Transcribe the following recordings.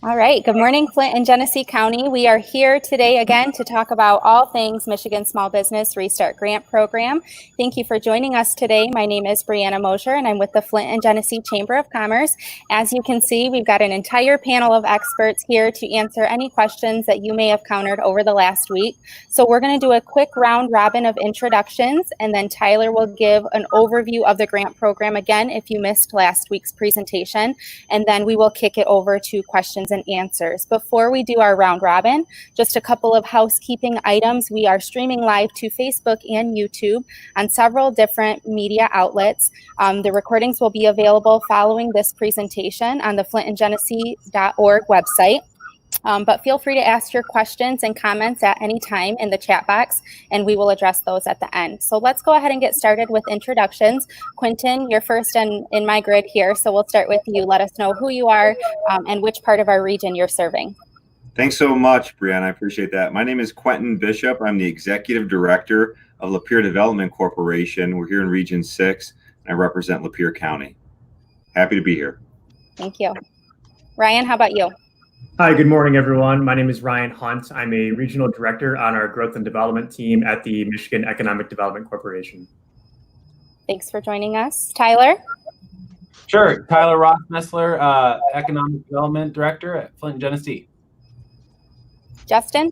All right. Good morning, Flint and Genesee County. We are here today again to talk about all things Michigan Small Business Restart Grant Program. Thank you for joining us today. My name is Brianna Mosier, and I'm with the Flint and Genesee Chamber of Commerce. As you can see, we've got an entire panel of experts here to answer any questions that you may have countered over the last week. So we're going to do a quick round robin of introductions, and then Tyler will give an overview of the grant program again if you missed last week's presentation, and then we will kick it over to questions and answers. Before we do our round robin, just a couple of housekeeping items. We are streaming live to Facebook and YouTube on several different media outlets. The recordings will be available following this presentation on the flintandgenesee.org website. But feel free to ask your questions and comments at any time in the chat box, and we will address those at the end. So let's go ahead and get started with introductions. Quentin, you're first in my grid here, so we'll start with you. Let us know who you are and which part of our region you're serving. Thanks so much, Brianna. I appreciate that. My name is Quentin Bishop. I'm the Executive Director of Lapeer Development Corporation. We're here in Region 6, and I represent Lapeer County. Happy to be here. Thank you. Ryan, how about you? Hi, good morning, everyone. My name is Ryan Hunt. I'm a regional director on our growth and development team at the Michigan Economic Development Corporation. Thanks for joining us. Tyler? Sure. Tyler Ross-Messler, Economic Development Director at Flint and Genesee. Justin?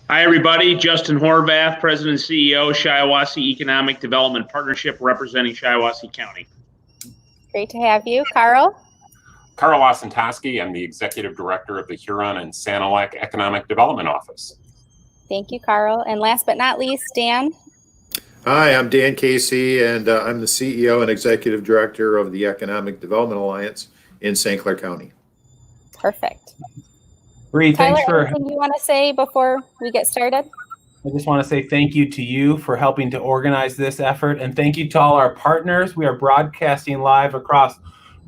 Hi, everybody. Justin Horvath, President and CEO, Shiawassee Economic Development Partnership, representing Shiawassee County. Great to have you. Carl? Carl Osentoski. I'm the Executive Director of the Huron and Sanilac Economic Development Office. Thank you, Carl. And last but not least, Dan. Hi, I'm Dan Casey, and I'm the CEO and Executive Director of the Economic Development Alliance in St. Clair County. Perfect. Bree, Tyler, thanks for. anything you want to say before we get started? I just want to say thank you to you for helping to organize this effort, and thank you to all our partners. We are broadcasting live across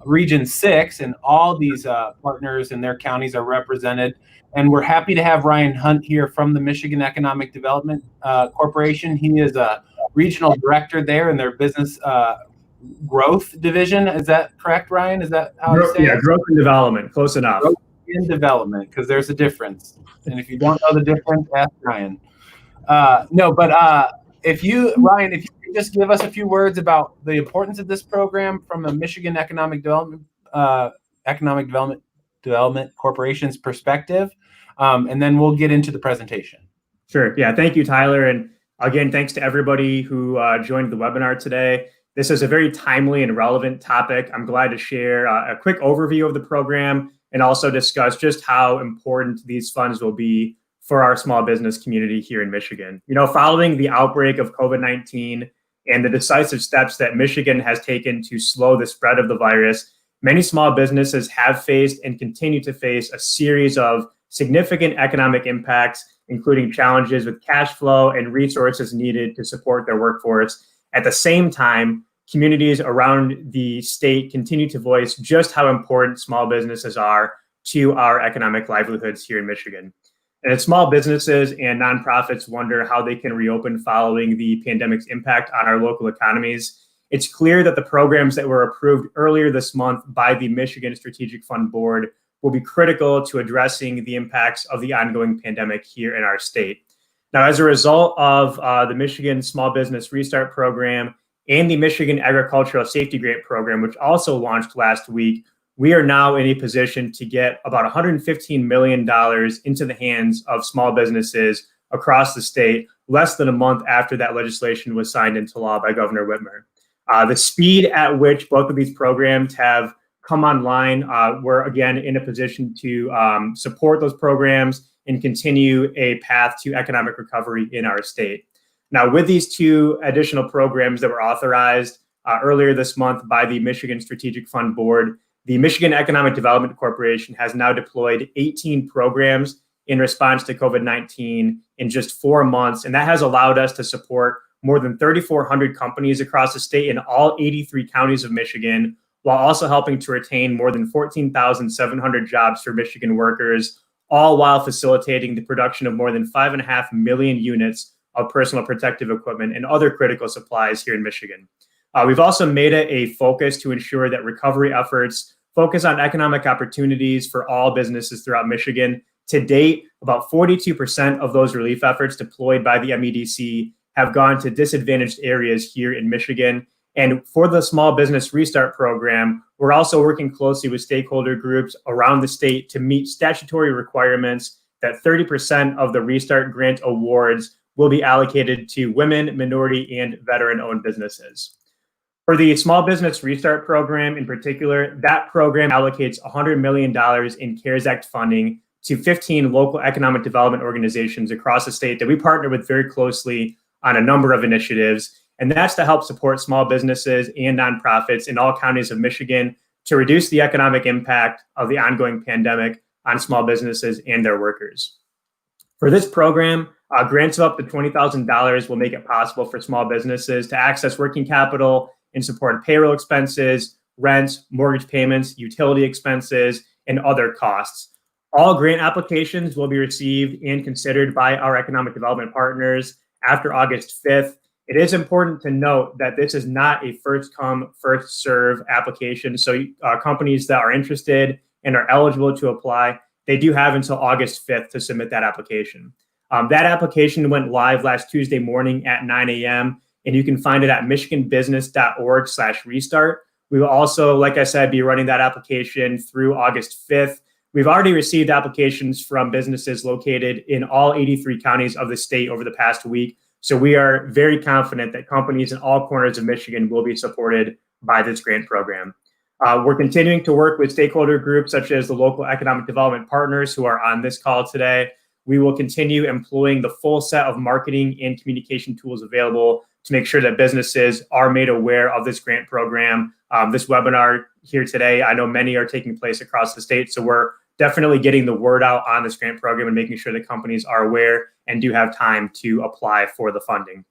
Region 6, and all these partners and their counties are represented. And we're happy to have Ryan Hunt here from the Michigan Economic Development Corporation. He is a regional director there in their business growth division. Is that correct, Ryan? Is that how you say it? Growth and development. Close enough. Growth and development, because there's a difference. And if you don't know the difference, ask Ryan. If you could just give us a few words about the importance of this program from a Michigan Economic Development Corporation's perspective, and then we'll get into the presentation. Sure. Yeah. Thank you, Tyler. And again, thanks to everybody who joined the webinar today. This is a very timely and relevant topic. I'm glad to share a quick overview of the program and also discuss just how important these funds will be for our small business community here in Michigan. Following the outbreak of COVID-19 and the decisive steps that Michigan has taken to slow the spread of the virus, many small businesses have faced and continue to face a series of significant economic impacts, including challenges with cash flow and resources needed to support their workforce. At the same time, communities around the state continue to voice just how important small businesses are to our economic livelihoods here in Michigan. And as small businesses and nonprofits wonder how they can reopen following the pandemic's impact on our local economies, it's clear that the programs that were approved earlier this month by the Michigan Strategic Fund Board will be critical to addressing the impacts of the ongoing pandemic here in our state. Now, as a result of the Michigan Small Business Restart Program and the Michigan Agricultural Safety Grant Program, which also launched last week, we are now in a position to get about $115 million into the hands of small businesses across the state, less than a month after that legislation was signed into law by Governor Whitmer. The speed at which both of these programs have come online, we're again in a position to support those programs and continue a path to economic recovery in our state. Now, with these two additional programs that were authorized earlier this month by the Michigan Strategic Fund Board, the Michigan Economic Development Corporation has now deployed 18 programs in response to COVID-19 in just 4 months. And that has allowed us to support more than 3,400 companies across the state in all 83 counties of Michigan, while also helping to retain more than 14,700 jobs for Michigan workers, all while facilitating the production of more than 5.5 million units of personal protective equipment and other critical supplies here in Michigan. We've also made it a focus to ensure that recovery efforts focus on economic opportunities for all businesses throughout Michigan. To date, about 42% of those relief efforts deployed by the MEDC have gone to disadvantaged areas here in Michigan. And for the Small Business Restart Program, we're also working closely with stakeholder groups around the state to meet statutory requirements that 30% of the Restart Grant awards will be allocated to women, minority, and veteran-owned businesses. For the Small Business Restart Program in particular, that program allocates $100 million in CARES Act funding to 15 local economic development organizations across the state that we partner with very closely on a number of initiatives. And that's to help support small businesses and nonprofits in all counties of Michigan to reduce the economic impact of the ongoing pandemic on small businesses and their workers. For this program, grants of up to $20,000 will make it possible for small businesses to access working capital in support of payroll expenses, rent, mortgage payments, utility expenses, and other costs. All grant applications will be received and considered by our economic development partners after August 5th. It is important to note that this is not a first come, first serve application. So companies that are interested and are eligible to apply, they do have until August 5th to submit that application. That application went live last Tuesday morning at 9 a.m. and you can find it at michiganbusiness.org/restart. We will also, like I said, be running that application through August 5th. We've already received applications from businesses located in all 83 counties of the state over the past week. So we are very confident that companies in all corners of Michigan will be supported by this grant program. We're continuing to work with stakeholder groups such as the local economic development partners who are on this call today. We will continue employing the full set of marketing and communication tools available to make sure that businesses are made aware of this grant program. This webinar here today, I know many are taking place across the state, so we're definitely getting the word out on this grant program and making sure that companies are aware and do have time to apply for the funding.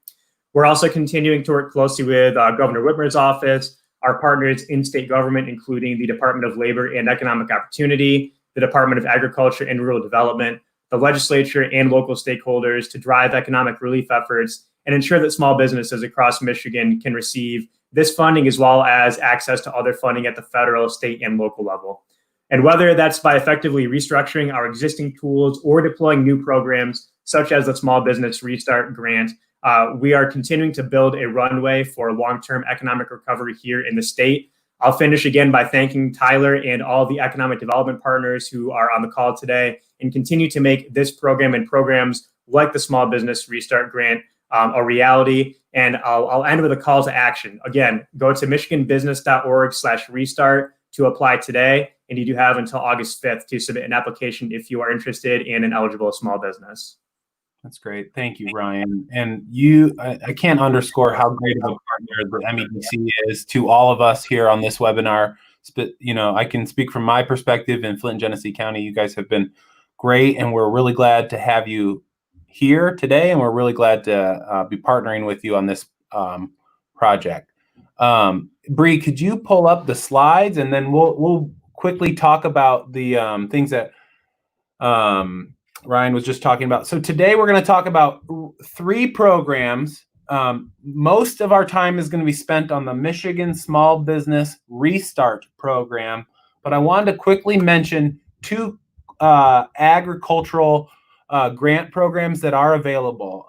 We're also continuing to work closely with Governor Whitmer's office, our partners in state government, including the Department of Labor and Economic Opportunity, the Department of Agriculture and Rural Development, the legislature, and local stakeholders to drive economic relief efforts and ensure that small businesses across Michigan can receive this funding as well as access to other funding at the federal, state, and local level. And whether that's by effectively restructuring our existing tools or deploying new programs, such as the Small Business Restart Grant, we are continuing to build a runway for long-term economic recovery here in the state. I'll finish again by thanking Tyler and all the economic development partners who are on the call today and continue to make this program and programs like the Small Business Restart Grant a reality. And I'll end with a call to action. Again, go to michiganbusiness.org/restart to apply today. And you do have until August 5th to submit an application if you are interested in an eligible small business. That's great. Thank you, Ryan. And I can't underscore how great of a partner the MEDC is to all of us here on this webinar. You know, I can speak from my perspective in Flint and Genesee County. You guys have been great, and we're really glad to have you here today, and we're really glad to be partnering with you on this project. Bree, could you pull up the slides, and then we'll quickly talk about the things that Ryan was just talking about. So today we're going to talk about 3 programs. Most of our time is going to be spent on the Michigan Small Business Restart Program, but I wanted to quickly mention 2 agricultural grant programs that are available.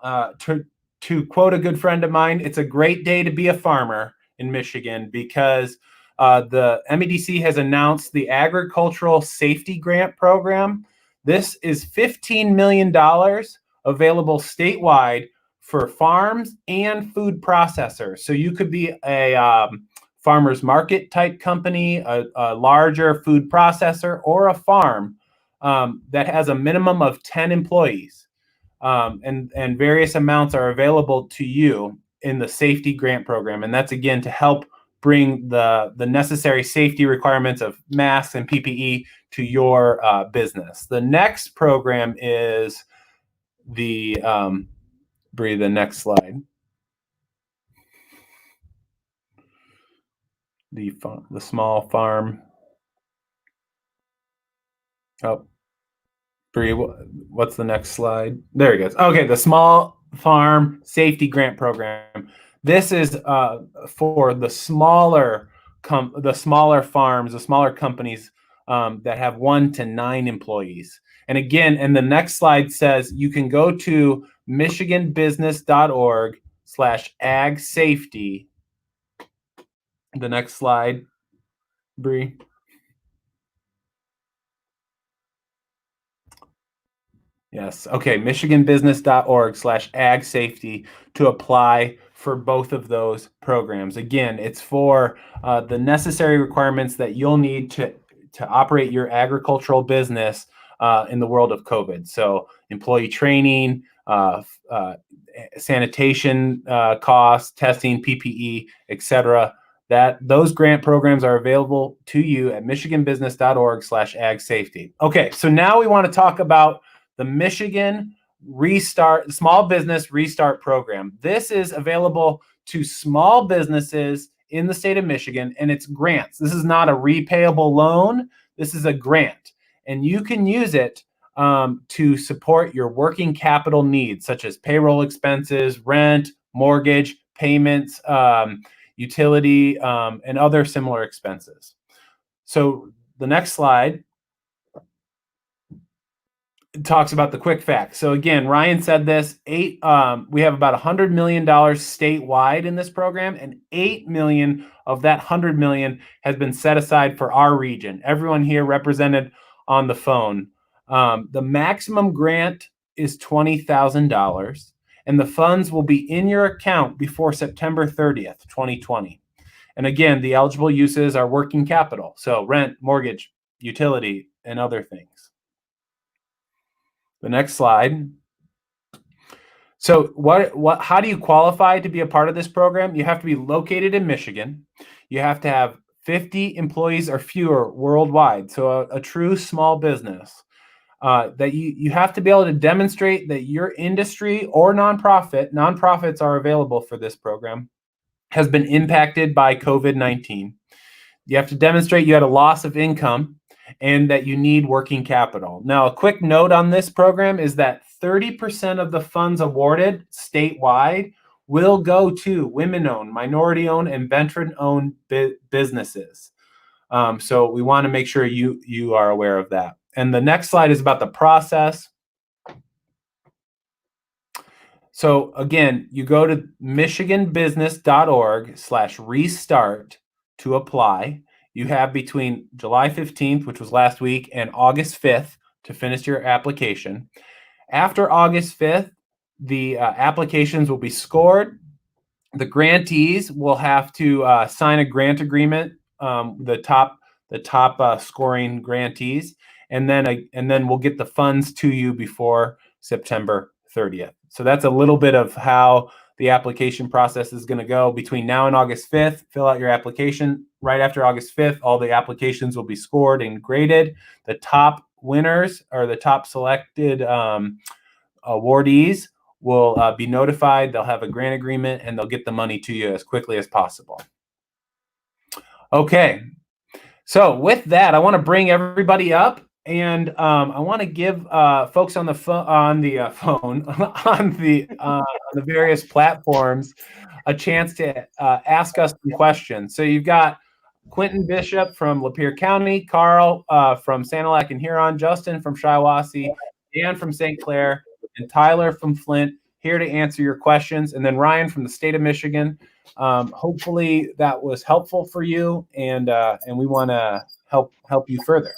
To quote a good friend of mine, it's a great day to be a farmer in Michigan because the MEDC has announced the Agricultural Safety Grant Program. This is $15 million available statewide for farms and food processors. So you could be a farmer's market type company, a larger food processor, or a farm that has a minimum of 10 employees. And various amounts are available to you in the safety grant program. And that's, again, to help bring the necessary safety requirements of masks and PPE to your business. The next program is the, Bree, the next slide. The small farm. Oh, Bree, what's the next slide? There it goes. Okay, the Small Farm Safety Grant Program. This is for the smaller farms, the smaller companies that have 1 to 9 employees. And again, and the next slide says you can go to michiganbusiness.org/ag-safety. The next slide, Bree. Yes. Okay. michiganbusiness.org/ag-safety to apply for both of those programs. Again, it's for the necessary requirements that you'll need to operate your agricultural business in the world of COVID. So employee training, sanitation costs, testing, PPE, etc. Those grant programs are available to you at michiganbusiness.org/ag-safety. Okay. So now we want to talk about the Michigan Small Business Restart Program. This is available to small businesses in the state of Michigan, and it's grants. This is not a repayable loan. This is a grant, and you can use it to support your working capital needs, such as payroll expenses, rent, mortgage, payments, utility, and other similar expenses. So the next slide talks about the quick facts. So again, Ryan said this, we have about $100 million statewide in this program, and $8 million of that $100 million has been set aside for our region. Everyone here represented on the phone. The maximum grant is $20,000, and the funds will be in your account before September 30th, 2020. And again, the eligible uses are working capital, so rent, mortgage, utility, and other things. The next slide. So how do you qualify to be a part of this program? You have to be located in Michigan. You have to have 50 employees or fewer worldwide. So a true small business. That you have to be able to demonstrate that your industry or nonprofits are available for this program, has been impacted by COVID-19. You have to demonstrate you had a loss of income and that you need working capital. Now, a quick note on this program is that 30% of the funds awarded statewide will go to women-owned, minority-owned, and veteran-owned businesses. So we want to make sure you are aware of that. And the next slide is about the process. So again, you go to michiganbusiness.org/restart to apply. You have between July 15th, which was last week, and August 5th to finish your application. After August 5th, the applications will be scored. The grantees will have to sign a grant agreement, the top scoring grantees, and then we'll get the funds to you before September 30th. So that's a little bit of how the application process is going to go between now and August 5th. Fill out your application. Right after August 5th, all the applications will be scored and graded. The top winners or the top selected awardees will be notified. They'll have a grant agreement and they'll get the money to you as quickly as possible. Okay. So with that, I want to bring everybody up. And I want to give folks on the various platforms a chance to ask us some questions. So you've got Quentin Bishop from Lapeer County, Carl from Sanilac and Huron, Justin from Shiawassee, Dan from St. Clair, and Tyler from Flint here to answer your questions. And then Ryan from the state of Michigan. Hopefully that was helpful for you, and we want to help you further.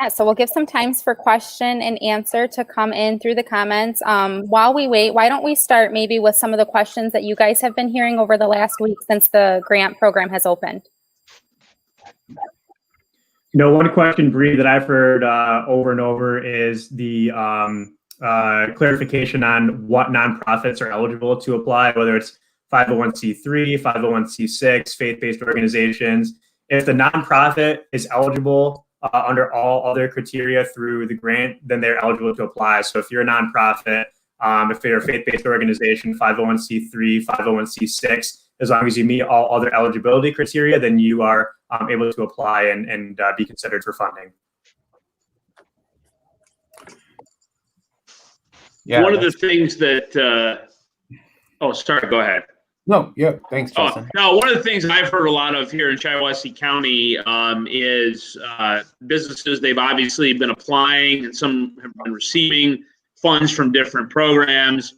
Yeah, so we'll give some times for question and answer to come in through the comments. While we wait, why don't we start maybe with some of the questions that you guys have been hearing over the last week since the grant program has opened? One question, Bree, that I've heard over and over is the clarification on what nonprofits are eligible to apply, whether it's 501c3, 501c6, faith-based organizations. If the nonprofit is eligible under all other criteria through the grant, then they're eligible to apply. So if you're a nonprofit, if you're a faith-based organization, 501c3, 501c6, as long as you meet all other eligibility criteria, then you are able to apply and be considered for funding. Yeah. One of the things that, oh, sorry, go ahead. No, yeah, thanks, Oh, Justin. no, one of the things I've heard a lot of here in Shiawassee County is businesses, they've obviously been applying and some have been receiving funds from different programs.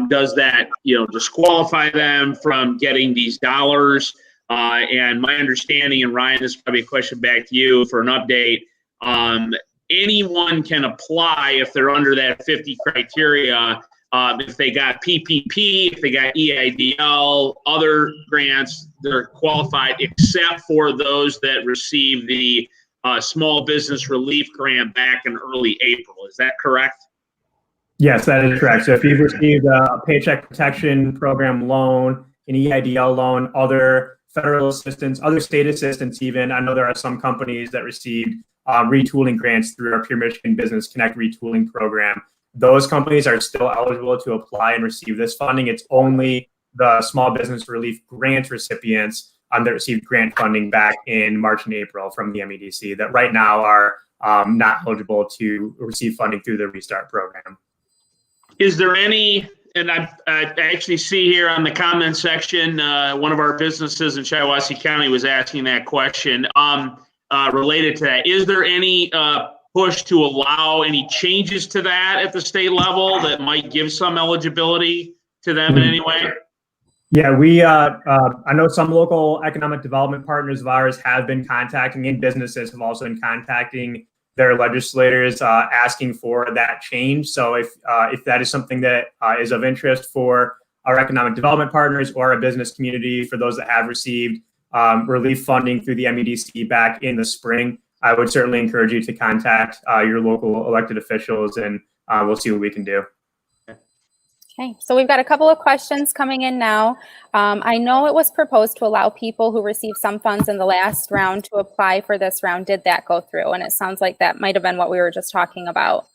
Does that, disqualify them from getting these dollars? And my understanding, and Ryan, this is probably a question back to you for an update. Anyone can apply if they're under that 50 criteria. If they got PPP, if they got EIDL, other grants, they're qualified except for those that receive the Small Business Relief Grant back in early April. Is that correct? Yes, that is correct. So if you've received a Paycheck Protection Program loan, an EIDL loan, other federal assistance, other state assistance even, I know there are some companies that received retooling grants through our Pure Michigan Business Connect retooling program. Those companies are still eligible to apply and receive this funding. It's only the Small Business Relief Grant recipients that received grant funding back in March and April from the MEDC that right now are not eligible to receive funding through the Restart program. Is there any, and I actually see here on the comment section, one of our businesses in Shiawassee County was asking that question related to that. Is there any push to allow any changes to that at the state level that might give some eligibility to them in any way? Yeah, I know some local economic development partners of ours have been contacting, and businesses have also been contacting their legislators asking for that change. So if that is something that is of interest for our economic development partners or our business community, for those that have received relief funding through the MEDC back in the spring, I would certainly encourage you to contact your local elected officials, and we'll see what we can do. Okay, so we've got a couple of questions coming in now. I know it was proposed to allow people who received some funds in the last round to apply for this round. Did that go through? And it sounds like that might have been what we were just talking about.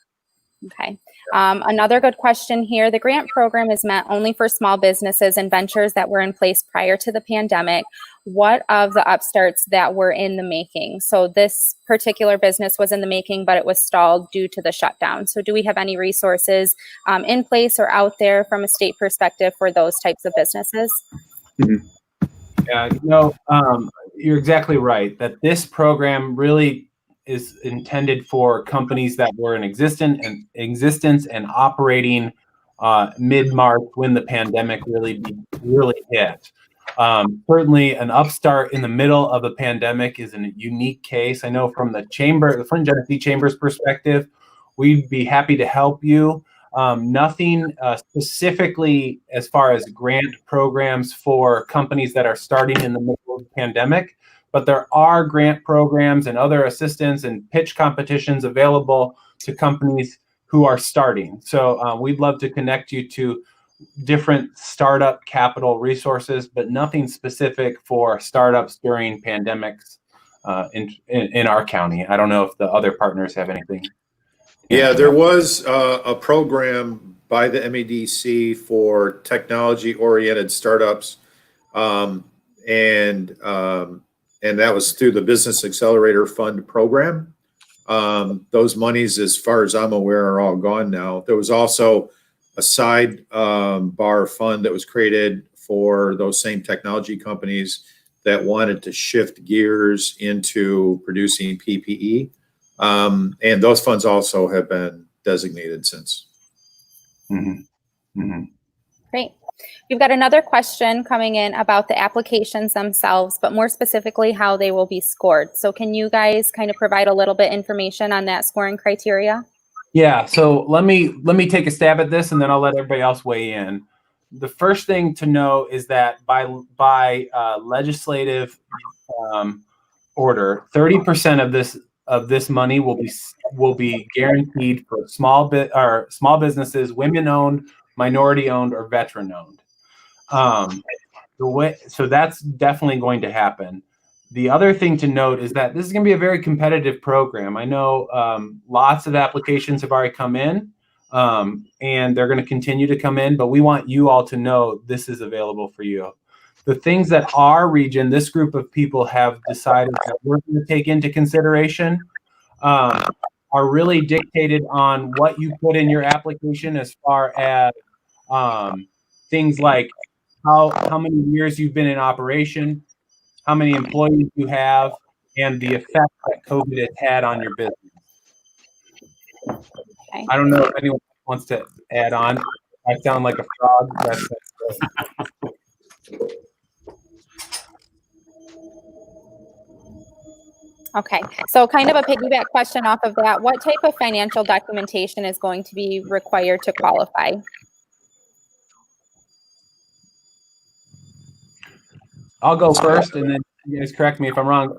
Okay. Another good question here. The grant program is meant only for small businesses and ventures that were in place prior to the pandemic. What of the upstarts that were in the making? So this particular business was in the making, but it was stalled due to the shutdown. So do we have any resources in place or out there from a state perspective for those types of businesses? Yeah, you're exactly right that this program really is intended for companies that were in existence and operating mid-March when the pandemic really hit. Certainly, an upstart in the middle of the pandemic is a unique case. I know from the Flint Genesee Chamber's perspective, we'd be happy to help you. Nothing specifically as far as grant programs for companies that are starting in the middle of the pandemic, but there are grant programs and other assistance and pitch competitions available to companies who are starting. So we'd love to connect you to different startup capital resources, but nothing specific for startups during pandemics in our county. I don't know if the other partners have anything. Yeah, there was a program by the MEDC for technology-oriented startups, and that was through the Business Accelerator Fund program. Those monies, as far as I'm aware, are all gone now. There was also a sidebar fund that was created for those same technology companies that wanted to shift gears into producing PPE. And those funds also have been designated since. Mm-hmm. Mm-hmm. Great. We've got another question coming in about the applications themselves, but more specifically how they will be scored. So can you guys kind of provide a little bit information on that scoring criteria? Yeah, so let me take a stab at this, and then I'll let everybody else weigh in. The first thing to know is that by legislative order, 30% of this money will be guaranteed for small businesses, women-owned, minority-owned, or veteran-owned. So that's definitely going to happen. The other thing to note is that this is going to be a very competitive program. I know lots of applications have already come in, and they're going to continue to come in, but we want you all to know this is available for you. The things that our region, this group of people have decided that we're going to take into consideration are really dictated on what you put in your application as far as things like how many years you've been in operation, how many employees you have, and the effect that COVID has had on your business. Okay. I don't know if anyone wants to add on. I sound like a frog. That's Okay, so kind of a piggyback question off of that. What type of financial documentation is going to be required to qualify? I'll go first, and then you guys correct me if I'm wrong.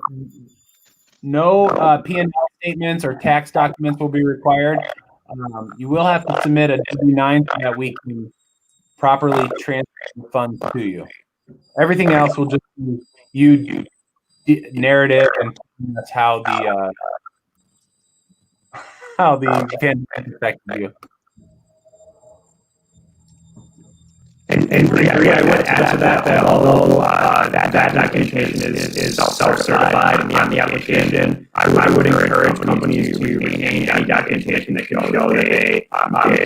No P&L statements or tax documents will be required. You will have to submit a W-9 so that we can properly transfer the funds to you. Everything else will just be you narrative, and that's how the pandemic affected you. And Bree, I would add to that although that documentation is self-certified on the application, I would encourage companies to maintain any documentation that can show that they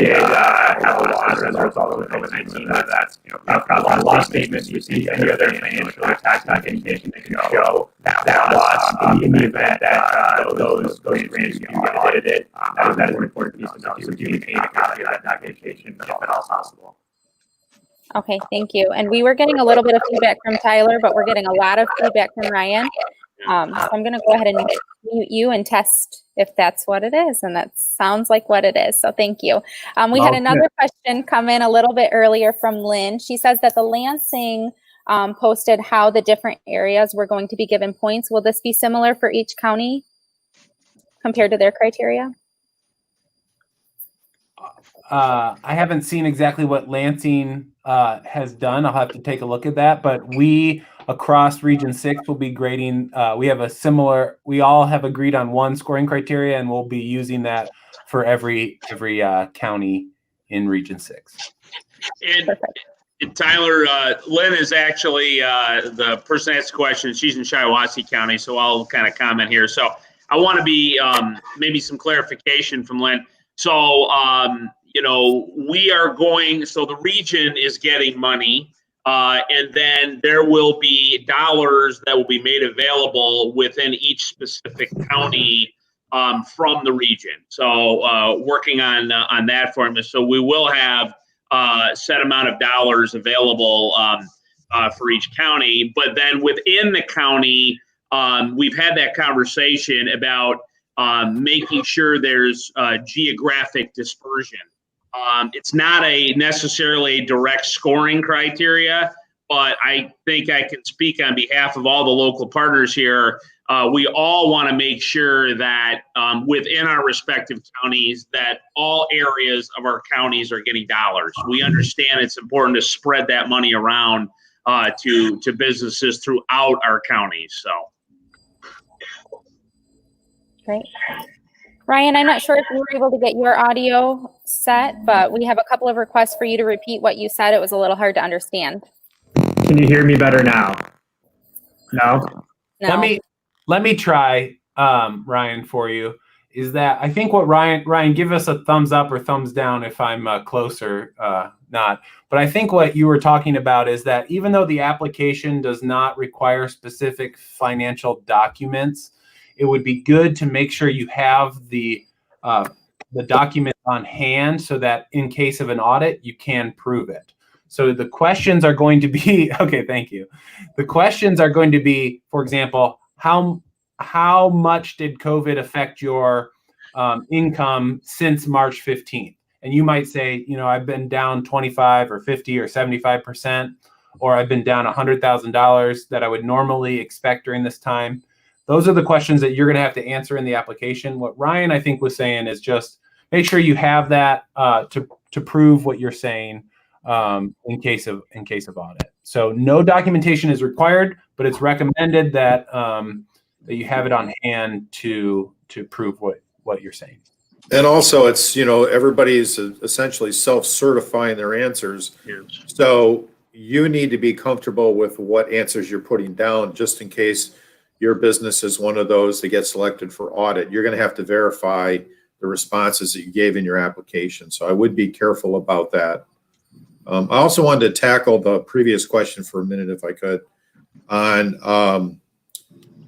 did have a loss as a result of COVID-19, whether that's profit and loss statements, receipts, any other financial or tax documentation that can show that loss in the event that those grants do get audited. That is an important piece of note. So do maintain a copy of that documentation if at all possible. Okay, thank you. And we were getting a little bit of feedback from Tyler, but we're getting a lot of feedback from Ryan. So I'm going to go ahead and mute you and test if that's what it is. And that sounds like what it is. So thank you. We had another question come in a little bit earlier from Lynn. She says that the Lansing posted how the different areas were going to be given points. Will this be similar for each county compared to their criteria? I haven't seen exactly what Lansing has done. I'll have to take a look at that. But we across Region 6 will be grading. We all have agreed on one scoring criteria, and we'll be using that for every county in Region 6. And Tyler, Lynn is actually the person that asked the question. She's in Shiawassee County, so I'll kind of comment here. So I want to be maybe some clarification from Lynn. So, we are going, so the region is getting money, and then there will be dollars that will be made available within each specific county from the region. So, working on that formula. So we will have a set amount of dollars available for each county, but then within the county, we've had that conversation about making sure there's geographic dispersion. It's not necessarily a direct scoring criteria, but I think I can speak on behalf of all the local partners here. We all want to make sure that within our respective counties, that all areas of our counties are getting dollars. We understand it's important to spread that money around to businesses throughout our counties. So. Great. Ryan, I'm not sure if you were able to get your audio set, but we have a couple of requests for you to repeat what you said. It was a little hard to understand. Can you hear me better now? No? No. Let me try, Ryan, for you. Is that I think what Ryan, give us a thumbs up or thumbs down if I'm close or not. But I think what you were talking about is that even though the application does not require specific financial documents, it would be good to make sure you have the document on hand so that in case of an audit, you can prove it. So the questions are going to be, okay, thank you. The questions are going to be, for example, how much did COVID affect your income since March 15th? And you might say, I've been down 25 or 50 or 75%, or I've been down $100,000 that I would normally expect during this time. Those are the questions that you're going to have to answer in the application. What Ryan, I think, was saying is just make sure you have that to prove what you're saying in case of audit. So no documentation is required, but it's recommended that that you have it on hand to prove what you're saying. And also, it's everybody's essentially self-certifying their answers. Yes. So you need to be comfortable with what answers you're putting down, just in case your business is one of those that gets selected for audit, you're going to have to verify the responses that you gave in your application. So I would be careful about that. I also wanted to tackle the previous question for a minute, if I could, on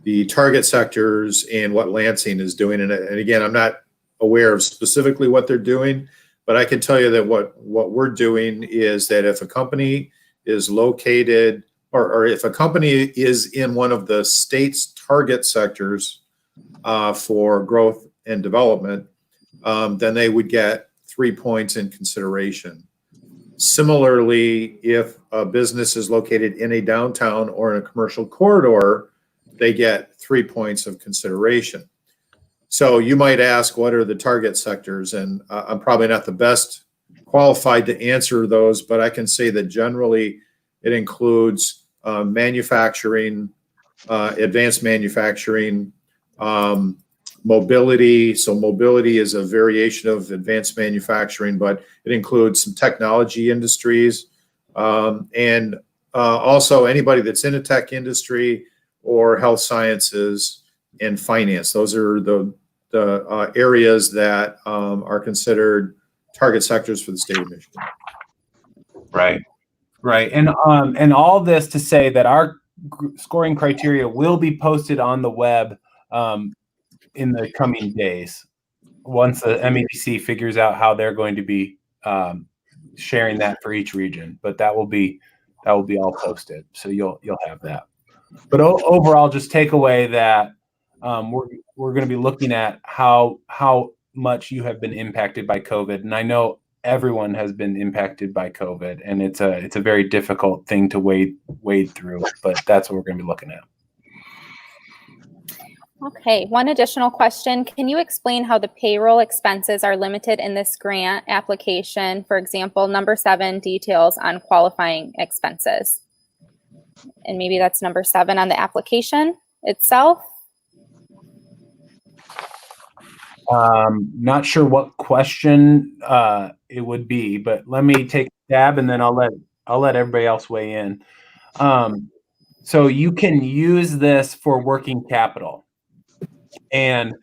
the target sectors and what Lansing is doing. And again, I'm not aware of specifically what they're doing, but I can tell you that what we're doing is that if a company is located, or if a company is in one of the state's target sectors for growth and development, then they would get 3 points in consideration. Similarly, if a business is located in a downtown or in a commercial corridor, they get 3 points of consideration. So you might ask, what are the target sectors? And I'm probably not the best qualified to answer those, but I can say that generally it includes manufacturing, advanced manufacturing, mobility. So mobility is a variation of advanced manufacturing, but it includes some technology industries, and also anybody that's in a tech industry or health sciences and finance. Those are the areas that are considered target sectors for the state of Michigan. Right. And all this to say that our scoring criteria will be posted on the web in the coming days, once the MEDC figures out how they're going to be sharing that for each region. But that will be all posted, so you'll have that. But overall, just take away that we're going to be looking at how much you have been impacted by COVID, and I know everyone has been impacted by COVID, and it's a very difficult thing to wade through. But that's what we're going to be looking at. Okay, one additional question. Can you explain how the payroll expenses are limited in this grant application? For example, number 7 details on qualifying expenses. And maybe that's number 7 on the application itself. Not sure what question it would be, but let me take a stab, and then I'll let everybody else weigh in. So you can use this for working capital. And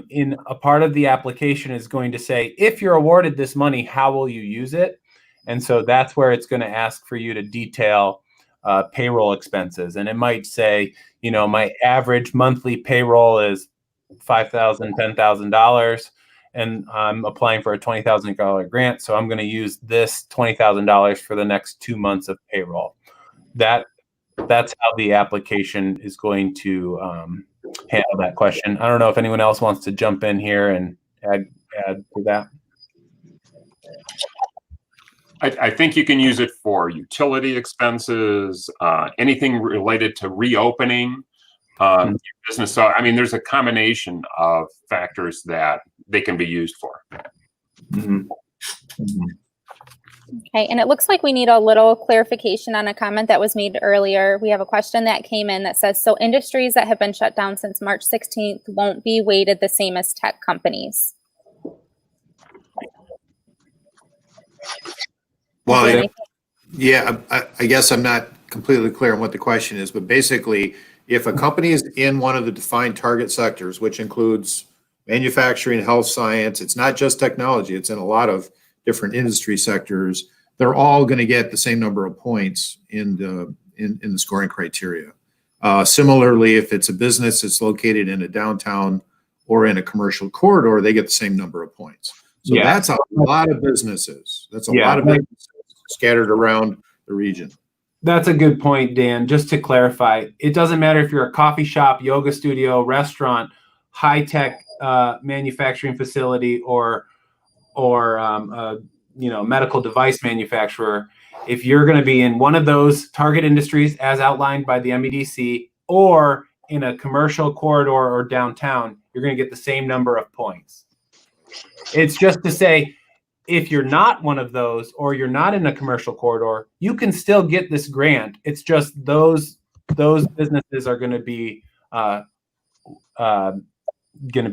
in a part of the application is going to say, if you're awarded this money, how will you use it? And so that's where it's going to ask for you to detail payroll expenses. And it might say, my average monthly payroll is $5,000, $10,000, and I'm applying for a $20,000 grant. So I'm going to use this $20,000 for the next 2 months of payroll. That's how the application is going to handle that question. I don't know if anyone else wants to jump in here and add to that. I think you can use it for utility expenses, anything related to reopening your business. So, I mean, there's a combination of factors that they can be used for. Mm-hmm. Mm-hmm. Okay, and it looks like we need a little clarification on a comment that was made earlier. We have a question that came in that says, so industries that have been shut down since March 16th won't be weighted the same as tech companies? Well, yeah, I guess I'm not completely clear on what the question is, but basically, if a company is in one of the defined target sectors, which includes manufacturing, health science, it's not just technology, it's in a lot of different industry sectors, they're all going to get the same number of points in the scoring criteria. Similarly, if it's a business that's located in a downtown or in a commercial corridor, they get the same number of points. So that's a lot of businesses. That's a lot of businesses scattered around the region. That's a good point, Dan. Just to clarify, it doesn't matter if you're a coffee shop, yoga studio, restaurant, high-tech manufacturing facility, or medical device manufacturer. If you're going to be in one of those target industries as outlined by the MEDC, or in a commercial corridor or downtown, you're going to get the same number of points. It's just to say, if you're not one of those, or you're not in a commercial corridor, you can still get this grant. It's just those businesses are going to be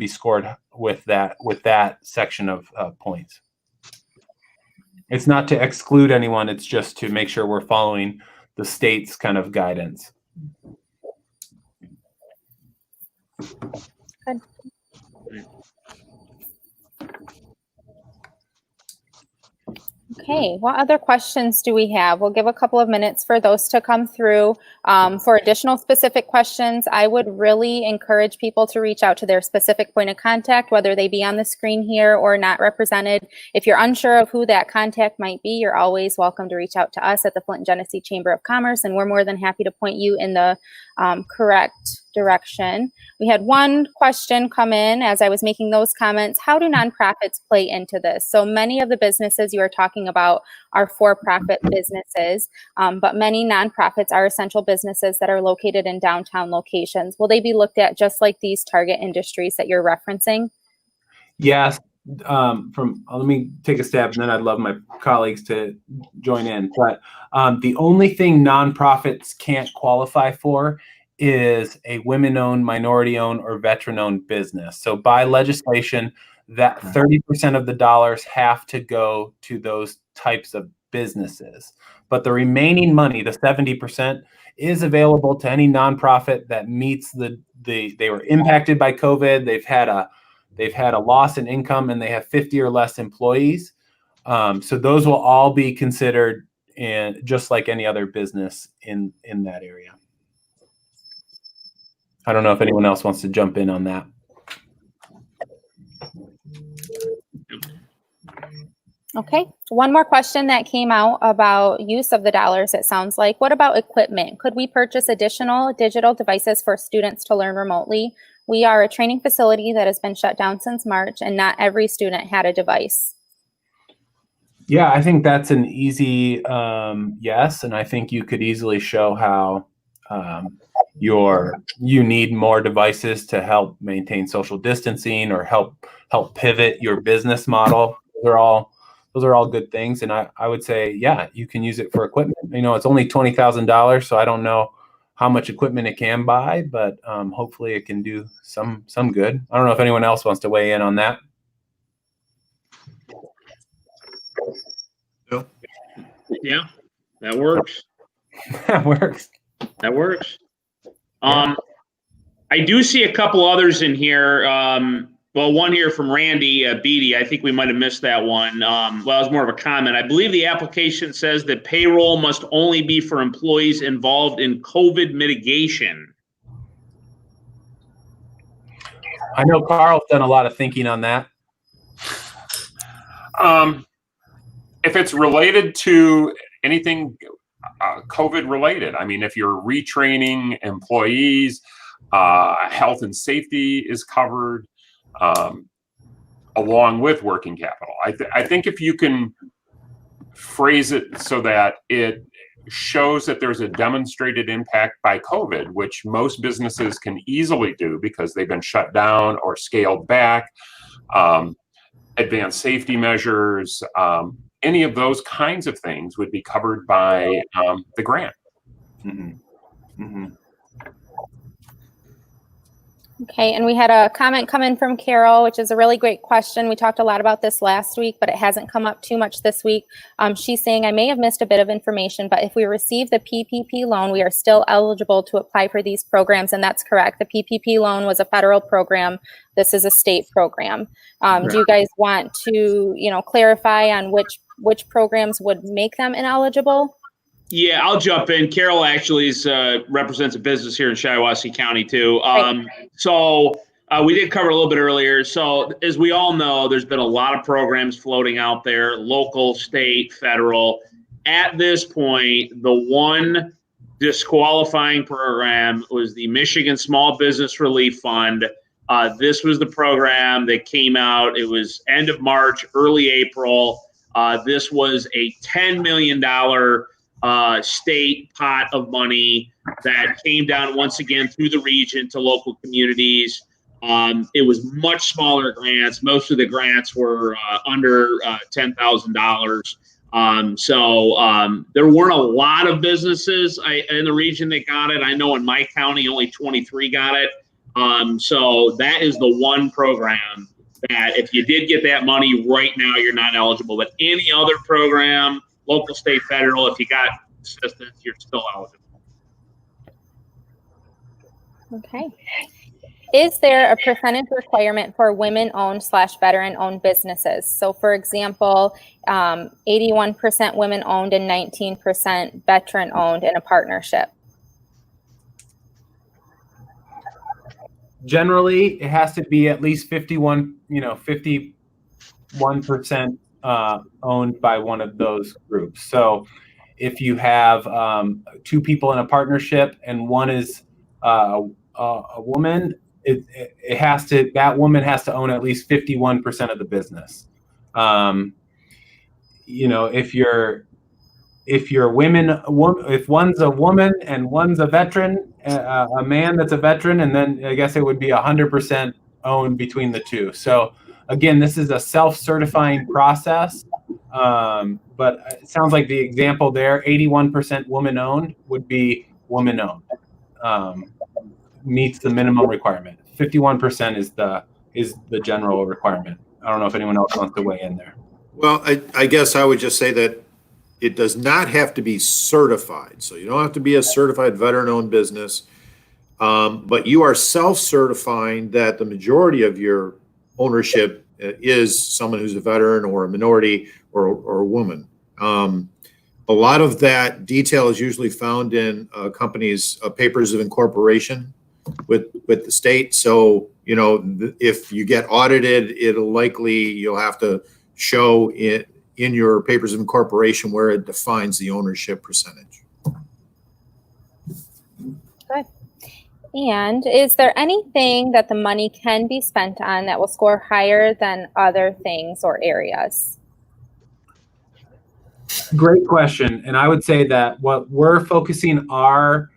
scored with that section of points. It's not to exclude anyone. It's just to make sure we're following the state's kind of guidance. Good. Okay, what other questions do we have? We'll give a couple of minutes for those to come through. For additional specific questions, I would really encourage people to reach out to their specific point of contact, whether they be on the screen here or not represented. If you're unsure of who that contact might be, you're always welcome to reach out to us at the Flint and Genesee Chamber of Commerce, and we're more than happy to point you in the correct direction. We had one question come in as I was making those comments. How do nonprofits play into this? So many of the businesses you are talking about are for-profit businesses, but many nonprofits are essential businesses that are located in downtown locations. Will they be looked at just like these target industries that you're referencing? Yes. Let me take a stab, and then I'd love my colleagues to join in. But the only thing nonprofits can't qualify for is a women-owned, minority-owned, or veteran-owned business. So by legislation, that 30% of the dollars have to go to those types of businesses. But the remaining money, the 70%, is available to any nonprofit that meets they were impacted by COVID. They've had a loss in income, and they have 50 or less employees. So those will all be considered just like any other business in that area. I don't know if anyone else wants to jump in on that. Okay, one more question that came out about use of the dollars, it sounds like. What about equipment? Could we purchase additional digital devices for students to learn remotely? We are a training facility that has been shut down since March, and not every student had a device. Yeah, I think that's an easy yes, and I think you could easily show how you need more devices to help maintain social distancing or help pivot your business model. Those are all good things, and I would say, yeah, you can use it for equipment. It's only $20,000, so I don't know how much equipment it can buy, but hopefully it can do some good. I don't know if anyone else wants to weigh in on that. Yeah, that works. That works. That works. I do see a couple others in here. One here from Randy Beatty. I think we might have missed that one. It was more of a comment. I believe the application says that payroll must only be for employees involved in COVID mitigation. I know Carl's done a lot of thinking on that. If it's related to anything COVID related, if you're retraining employees, health and safety is covered, along with working capital. I think if you can phrase it so that it shows that there's a demonstrated impact by COVID, which most businesses can easily do because they've been shut down or scaled back, advanced safety measures, any of those kinds of things would be covered by the grant. Mm-hmm. Mm-hmm. Okay, and we had a comment come in from Carol, which is a really great question. We talked a lot about this last week, but it hasn't come up too much this week. She's saying, I may have missed a bit of information, but if we receive the PPP loan, we are still eligible to apply for these programs, and that's correct. The PPP loan was a federal program. This is a state program. Do you guys want to, clarify on which programs would make them ineligible? Yeah, I'll jump in. Carol actually represents a business here in Shiawassee County too. So we did cover a little bit earlier. So as we all know, there's been a lot of programs floating out there, local, state, federal. At this point, the one disqualifying program was the Michigan Small Business Relief Fund. This was the program that came out. It was end of March, early April. This was a $10 million state pot of money that came down once again through the region to local communities. It was much smaller grants. Most of the grants were under $10,000. So there weren't a lot of businesses in the region that got it. I know in my county, only 23 got it. So that is the one program that if you did get that money right now, you're not eligible. But any other program, local, state, federal, if you got assistance, you're still eligible. Okay. Is there a percentage requirement for women-owned/veteran-owned businesses? So, for example, 81% women-owned and 19% veteran-owned in a partnership. Generally, it has to be at least 51% owned by one of those groups. So if you have two people in a partnership and one is a woman, that woman has to own at least 51% of the business. If one's a woman and one's a veteran, a man that's a veteran, and then I guess it would be 100% owned between the two. So again, this is a self-certifying process, but it sounds like the example there, 81% woman-owned would be woman-owned, meets the minimum requirement. 51% is the general requirement. I don't know if anyone else wants to weigh in there. Well, I guess I would just say that it does not have to be certified. So you don't have to be a certified veteran-owned business, but you are self-certifying that the majority of your ownership is someone who's a veteran or a minority or a woman. A lot of that detail is usually found in companies' papers of incorporation with the state. So, if you get audited, you'll have to show it in your papers of incorporation where it defines the ownership percentage. Good. And is there anything that the money can be spent on that will score higher than other things or areas? Great question. And I would say that what we're focusing our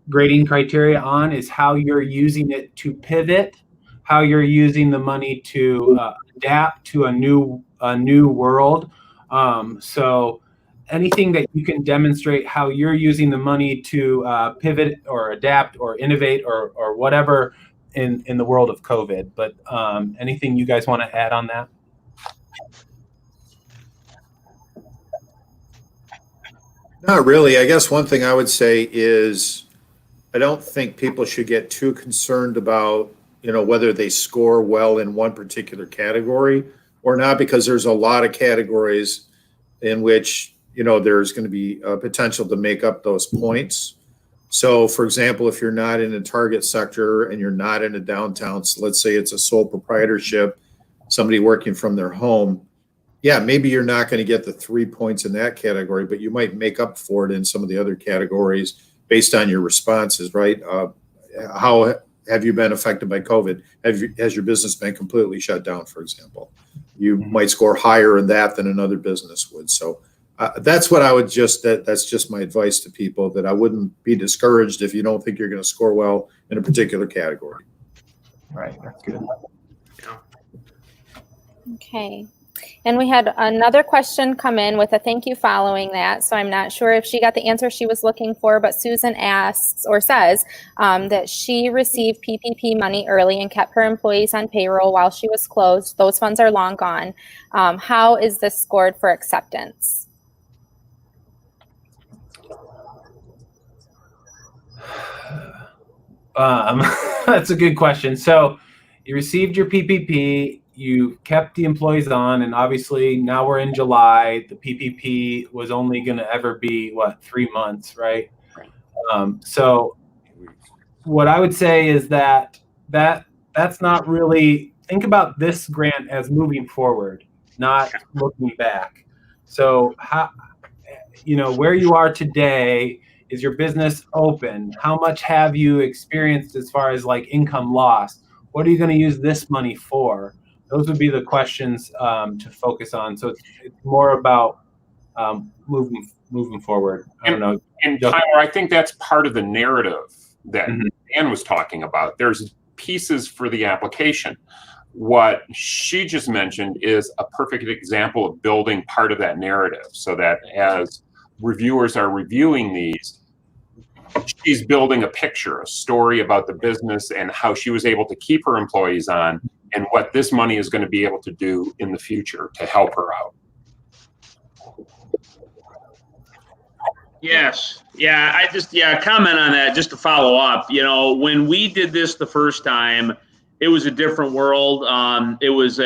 grading criteria on is how you're using it to pivot, how you're using the money to adapt to a new world. So anything that you can demonstrate how you're using the money to pivot or adapt or innovate or whatever in the world of COVID. But anything you guys want to add on that? Not really. I guess one thing I would say is I don't think people should get too concerned about, whether they score well in one particular category or not, because there's a lot of categories in which, there's going to be a potential to make up those points. So, for example, if you're not in a target sector and you're not in a downtown, so let's say it's a sole proprietorship, somebody working from their home, yeah, maybe you're not going to get the 3 points in that category, but you might make up for it in some of the other categories based on your responses, right? How have you been affected by COVID? Has your business been completely shut down, for example? You might score higher in that than another business would. So that's what I would that's just my advice to people, that I wouldn't be discouraged if you don't think you're going to score well in a particular category. Right, that's good. Okay. And we had another question come in with a thank you following that. So I'm not sure if she got the answer she was looking for, but Susan asks or says that she received PPP money early and kept her employees on payroll while she was closed. Those funds are long gone. How is this scored for acceptance? That's a good question. So you received your PPP, you kept the employees on, and obviously now we're in July. The PPP was only going to ever be 3 months, right? So what I would say is that's not really, think about this grant as moving forward, not looking back. So how, where you are today, is your business open? How much have you experienced as far as income loss? What are you going to use this money for? Those would be the questions to focus on. So it's more about moving forward. I don't know. And Tyler, I think that's part of the narrative that Dan was talking about. There's pieces for the application. What she just mentioned is a perfect example of building part of that narrative, so that as reviewers are reviewing these, she's building a picture, a story about the business and how she was able to keep her employees on, and what this money is going to be able to do in the future to help her out. Yes. Yeah. Comment on that just to follow up. When we did this the first time, it was a different world. It was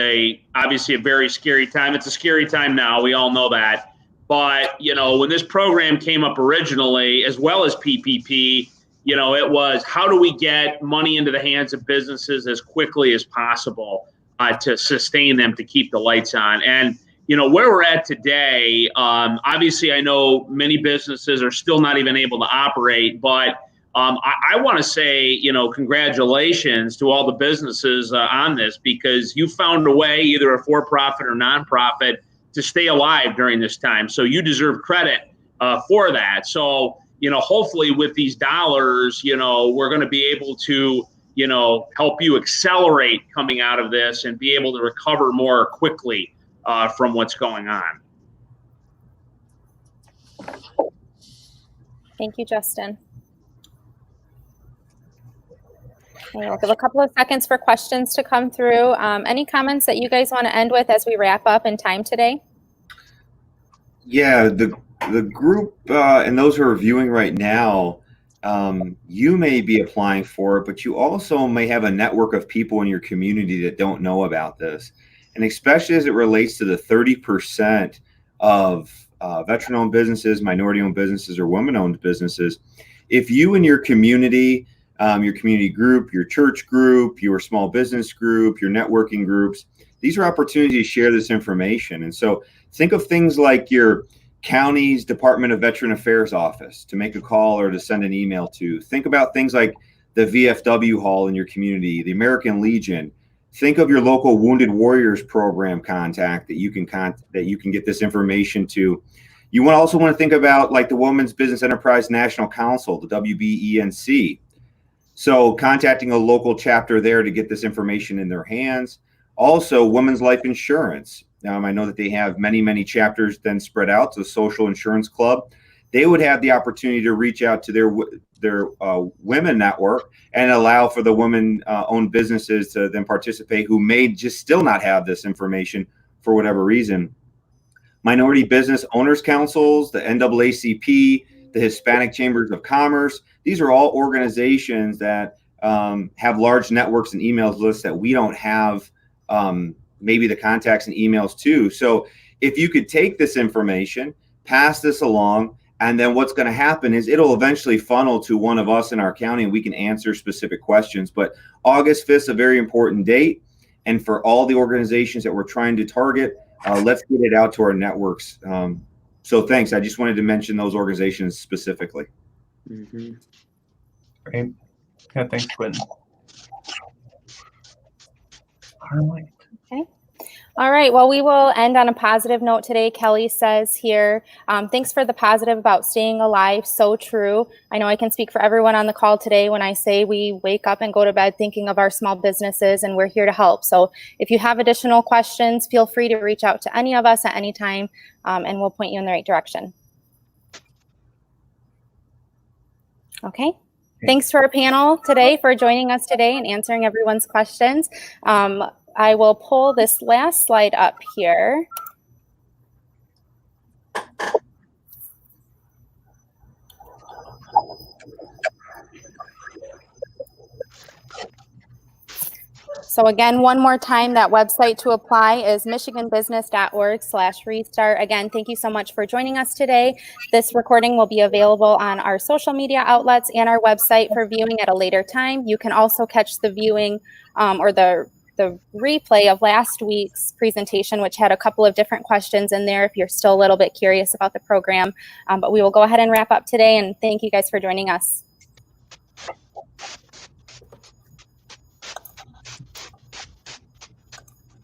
obviously a very scary time. It's a scary time now. We all know that. But, when this program came up originally, as well as PPP, it was how do we get money into the hands of businesses as quickly as possible to sustain them, to keep the lights on. And where we're at today, obviously, I know many businesses are still not even able to operate, but I want to say, congratulations to all the businesses on this, because you found a way, either a for-profit or nonprofit, to stay alive during this time. So you deserve credit for that. So, hopefully with these dollars, we're going to be able to, help you accelerate coming out of this and be able to recover more quickly from what's going on. Thank you, Justin. Okay, we'll give a couple of seconds for questions to come through. Any comments that you guys want to end with as we wrap up in time today? Yeah, the group and those who are viewing right now, you may be applying for it, but you also may have a network of people in your community that don't know about this. And especially as it relates to the 30% of veteran-owned businesses, minority-owned businesses, or women-owned businesses, if you and your community group, your church group, your small business group, your networking groups, these are opportunities to share this information. And so think of things like your county's Department of Veteran Affairs office to make a call or to send an email to. Think about things like the VFW hall in your community, the American Legion. Think of your local Wounded Warriors program contact that you can get this information to. You also want to think about like the Women's Business Enterprise National Council, the WBENC. So contacting a local chapter there to get this information in their hands. Also, Women's Life Insurance. I know that they have many, many chapters then spread out to the Social Insurance Club. They would have the opportunity to reach out to their women network and allow for the women-owned businesses to then participate who may just still not have this information for whatever reason. Minority Business Owners Councils, the NAACP, the Hispanic Chambers of Commerce. These are all organizations that have large networks and emails lists that we don't have maybe the contacts and emails to. So if you could take this information, pass this along, and then what's going to happen is it'll eventually funnel to one of us in our county and we can answer specific questions. But August 5th is a very important date. And for all the organizations that we're trying to target, let's get it out to our networks. So thanks. I just wanted to mention those organizations specifically. Mm-hmm. Great. Yeah, thanks, Quentin. All right. Okay. All right. Well, we will end on a positive note today. Kelly says here, thanks for the positive about staying alive. So true. I know I can speak for everyone on the call today when I say we wake up and go to bed thinking of our small businesses, and we're here to help. So if you have additional questions, feel free to reach out to any of us at any time, and we'll point you in the right direction. Okay. Thanks to our panel today for joining us today and answering everyone's questions. I will pull this last slide up here. So again, one more time, that website to apply is michiganbusiness.org/restart. Again, thank you so much for joining us today. This recording will be available on our social media outlets and our website for viewing at a later time. You can also catch the viewing or the replay of last week's presentation, which had a couple of different questions in there if you're still a little bit curious about the program. But we will go ahead and wrap up today, and thank you guys for joining us.